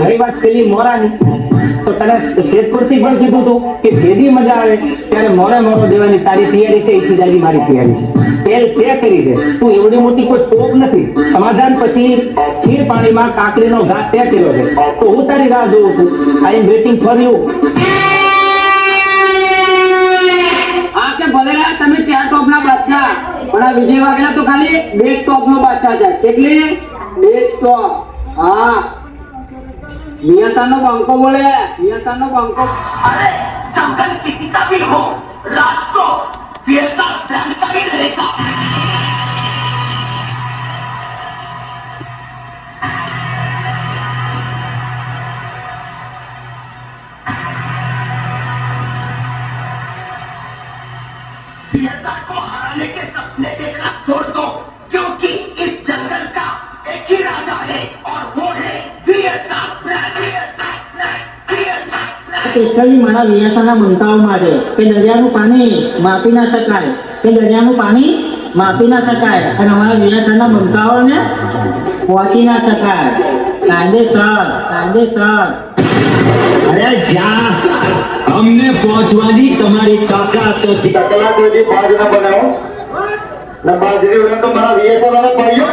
રહી વાત પેલી મોરાની, તો તને સ્ટેજ પરથી પણ કીધું હતું કે જેદી મજા આવે ત્યારે મોરે મોરો દેવાની તારી તૈયારી છે, ઈથી જાજી મારી તૈયારી છે. તેલ તે કરી છે, તું એવડી મોટી કોઈ તોપ નથી. સમાધાન પછી સ્થિર પાણીમાં કાકડીનો ઘા તે કર્યો છે, તો હું તારી રાહ જોઉં છું. આઈ એમ વેઇટિંગ ફોર યુ. હા કે ભલે તમે 4 ટોપના બાદશાહ, પણ આ વિજય વાઘેલા તો ખાલી 2 ટોપનો બાદશાહ છે. કેટલી? 2 ટોપ. હા, મિયાસાનો બંકો બોલે, મિયાસાનો બંકો. अरे जंगल किसी का भी हो, रात को फिरता ब्रांड का ही रहेगा. फिरता को हराने के सपने देखना छोड़ दो, क्योंकि इस जंगल का एक ही राजा है और वो है वीएसआर ब्रांड. સ્પેશિયલી મારા વિયાસાના બંકાઓ માટે કે દરિયાનું પાણી માપી ના શકાય, કે દરિયાનું પાણી માપી ના શકાય, અને અમારા વિયાસાના બંકાઓને પહોંચી ના શકાય. કાયદેસર કાયદેસર. અરે જા, અમને પહોંચવાની તમારી તાકાત નથી. કલાક સુધી બાજ ના બનાવો, ના બાજરી તો મારા વિયેતો ના ભાઈઓ